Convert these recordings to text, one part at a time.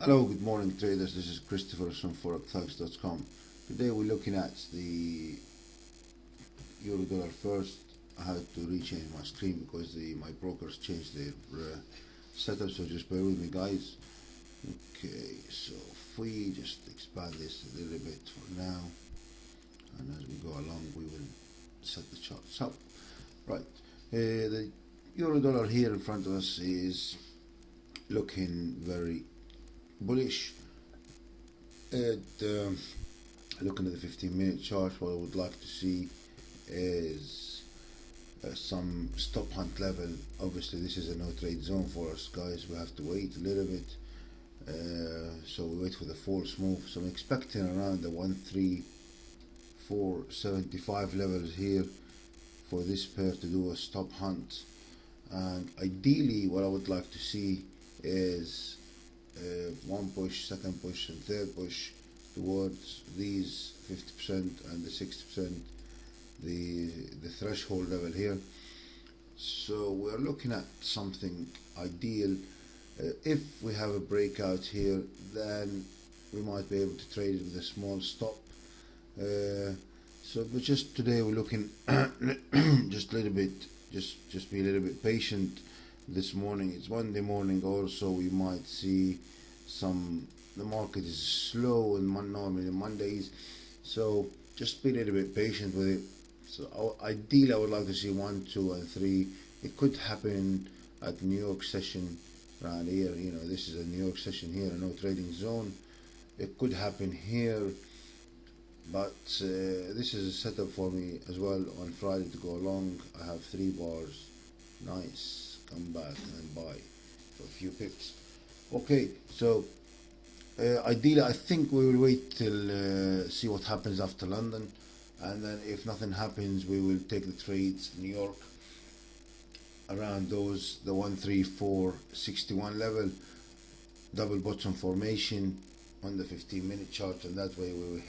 Hello, good morning traders. This is Christopher from forexthugs.com. Today we're looking at the euro dollar first. I had to rechange my screen because my brokers changed their setup, so just bear with me, guys. Okay, so if we just expand this a little bit for now, and as we go along we will set the charts up. Right, the euro dollar here in front of us is looking very bullish. Looking at the 15-minute chart, what I would like to see is some stop hunt level. Obviously this is a no trade zone for us, guys. We have to wait a little bit, so we wait for the false move. So I'm expecting around the 13475 levels here for this pair to do a stop hunt, and ideally what I would like to see is one push, second push and third push towards these 50% and the 60%, the threshold level here. So we're looking at something ideal. If we have a breakout here, then we might be able to trade it with a small stop. But just today we're looking just a little bit, just be a little bit patient. This morning, it's Monday morning also, we might see the market is slow and normally on Mondays, so just be a little bit patient with it. So ideally I would like to see 1, 2 and 3. It could happen at New York session around here. You know, this is a New York session here, a no trading zone. It could happen here, but this is a setup for me as well on Friday to go along. I have 3 bars. Nice. Come back and buy for a few pips. Okay, so ideally I think we will wait till see what happens after London, and then if nothing happens we will take the trades New York around the 13461 level, double bottom formation on the 15-minute chart, and that way we will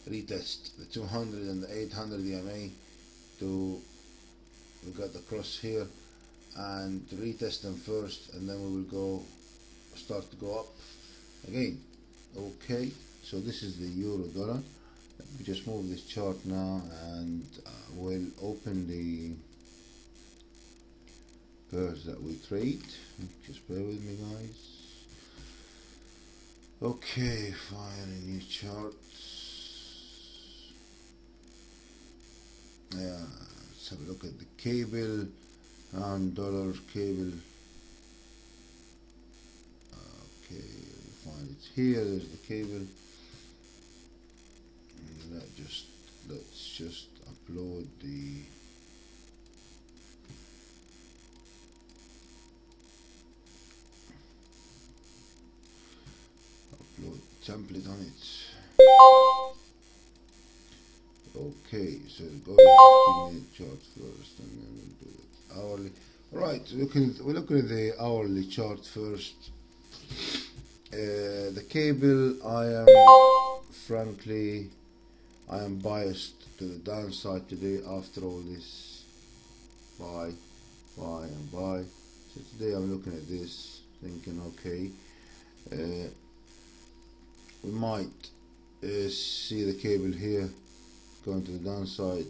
retest the 200 and the 800 EMA we got the cross here, and to retest them first, and then we will start to go up again. Okay, so this is the euro dollar. Let me just move this chart now, and we'll open the pairs that we trade. Just bear with me, guys. Okay, fine, a new chart. Let's have a look at the cable. And dollar cable. Okay, find it here. There's the cable. And let's just upload the template on it. Okay, so go to the 15-minute chart first, and then we'll do it hourly. Right, we're looking at the hourly chart first. The cable, frankly, I am biased to the downside today after all this buy and buy. So today I'm looking at this thinking, okay, we might see the cable here going to the downside,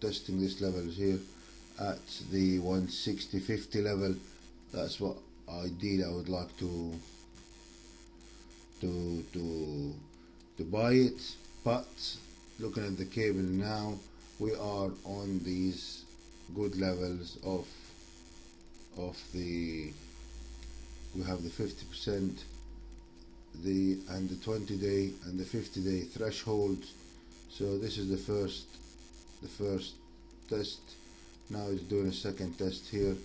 testing this levels here at the 160.50 level. That's what ideally I would like to buy it. But looking at the cable now, we are on these good levels of we have the 50%, and the 20-day and the 50-day threshold. So this is the first test. Now it's doing a second test here.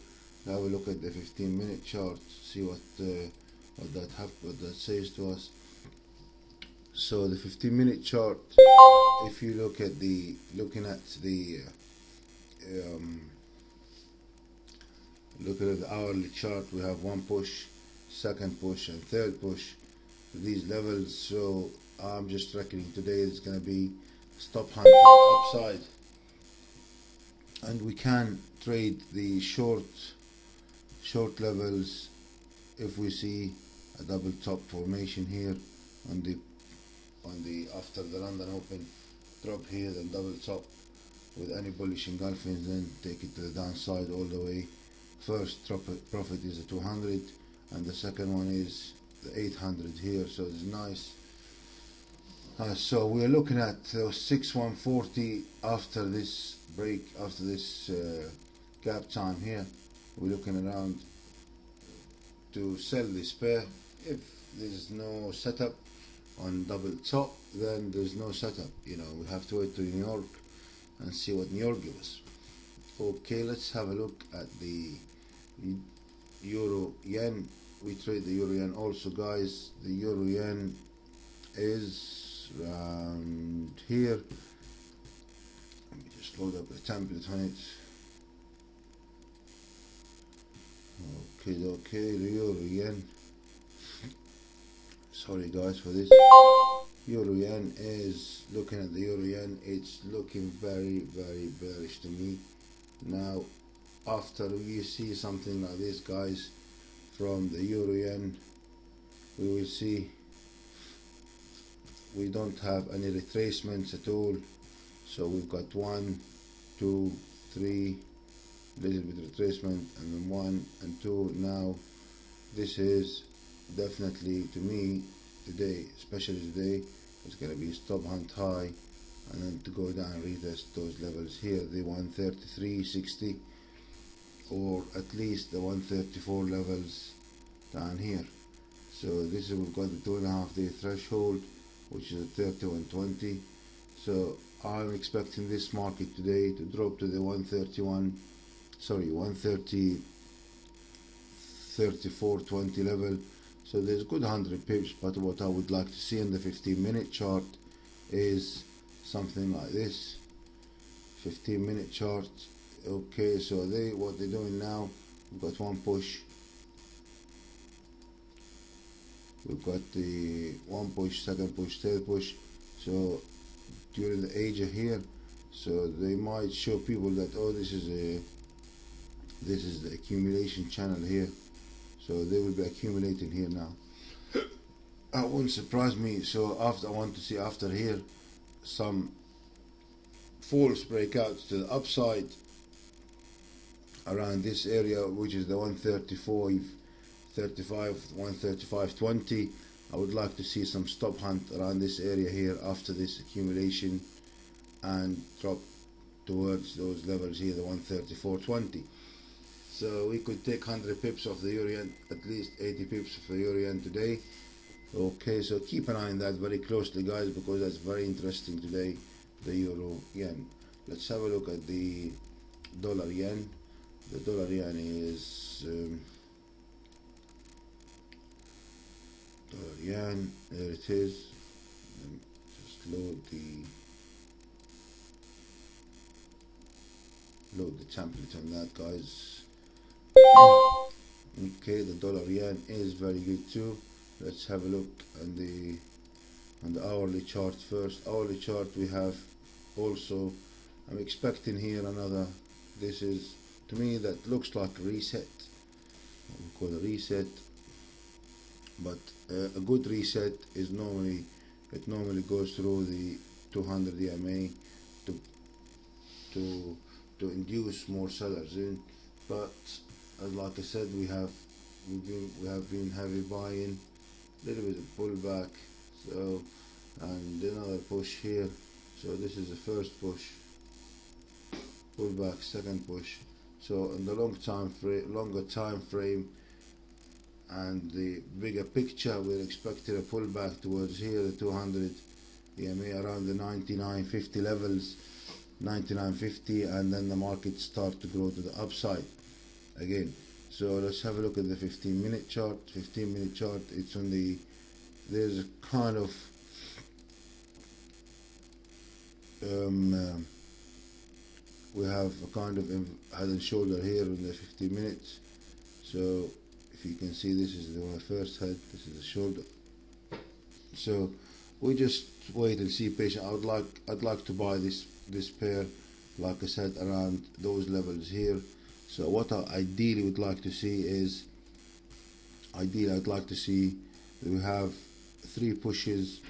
Now we look at the 15-minute chart, see what that says to us. So the 15-minute chart, if you looking at the hourly chart, we have one push, second push and third push to these levels. So I'm just reckoning today it's going to be stop hunt upside, and we can trade the short levels if we see a double top formation here on the after the London Open, drop here, then double top with any bullish engulfing, then take it to the downside all the way. First profit is the 200, and the second one is the 800 here, so it's nice. So we're looking at 6140 after this break, after this gap time here. We're looking around to sell this pair. If there's no setup on double top, then there's no setup. You know, we have to wait to New York and see what New York gives us. Okay, let's have a look at the Euro Yen. We trade the Euro Yen also, guys. The Euro Yen is around here. Let me just load up the template on it. Okay, the Euro Yen. Sorry guys for this. Euro Yen is, looking at the Euro Yen, it's looking very bearish to me. Now, after we see something like this, guys, from the Euro Yen, we will see we don't have any retracements at all. So we've got 1, 2, 3, little bit retracement, and then 1 and 2. Now, this is definitely, to me, today, especially today, it's going to be stop hunt high, and then to go down and retest those levels here, the 133.60, or at least the 134 levels down here. So this is, we've got the 2.5 day threshold, which is at 31.20. So I'm expecting this market today to drop to the 34.20 level. So there's good 100 pips, but what I would like to see in the 15-minute chart is something like this. 15-minute chart. Okay, so what they're doing now, we've got one push. We've got the one push, second push, third push. So during the Asia here, so they might show people that, oh, this is the accumulation channel here. So they will be accumulating here now. That wouldn't surprise me. So I want to see after here some false breakouts to the upside around this area, which is the 135.20. I would like to see some stop hunt around this area here after this accumulation and drop towards those levels here, the 134.20. So we could take 100 pips off the Euro Yen, at least 80 pips of the Euro Yen today. Okay, so keep an eye on that very closely, guys, because that's very interesting today, the Euro Yen. Let's have a look at the Dollar Yen. The Dollar Yen is Dollar Yen. There it is. Just load the template on that, guys. Okay, the Dollar Yen is very good too. Let's have a look on the hourly chart first. Hourly chart, we have also, I'm expecting here another, this is, to me, that looks like a reset. We call it a reset, but a good reset is normally goes through the 200 EMA to induce more sellers in. But like I said, we have been heavy buying, little bit of pullback, so, and another push here. So this is the first push, pullback, second push. So in the longer time frame and the bigger picture, we're expecting a pullback towards here, the 200 EMA around the 99.50 levels, 99.50, and then the market start to grow to the upside again. So let's have a look at the 15-minute chart. 15-minute chart, it's on the, there's a kind of we have a kind of head and shoulder here in the 15 minutes. So if you can see, this is my first head, this is the shoulder. So we just wait and see, patient. I'd like to buy this pair, like I said, around those levels here. So what I ideally would like to see is, I'd like to see we have 3 pushes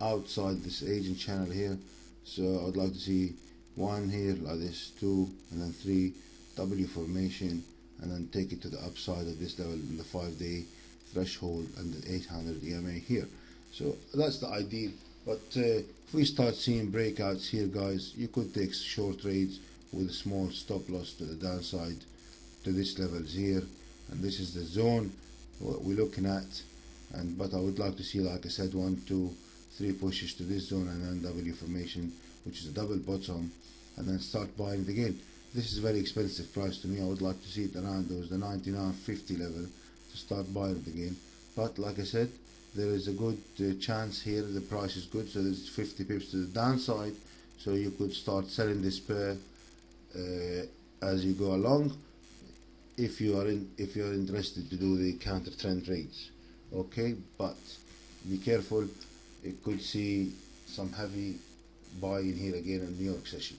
outside this agent channel here. So I'd like to see 1 here like this, 2, and then 3 W formation, and then take it to the upside of this level, the 5-day threshold and the 800 EMA here. So that's the ideal. But if we start seeing breakouts here, guys, you could take short trades with a small stop loss to the downside to this levels here, and this is the zone what we're looking at. And but I would like to see, like I said, 1, 2, 3 pushes to this zone, and then W formation, which is a double bottom, and then start buying it again. This is a very expensive price to me. I would like to see it around those the 99.50 level to start buying it again. But like I said, there is a good chance here. The price is good, so there's 50 pips to the downside. So you could start selling this pair as you go along, if you are interested to do the counter trend trades. Okay, but be careful. You could see some heavy buying here again in New York session.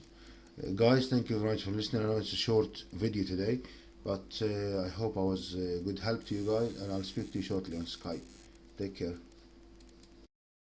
Guys, thank you very much for listening. I know it's a short video today, but I hope I was good help to you guys, and I'll speak to you shortly on Skype. Take care.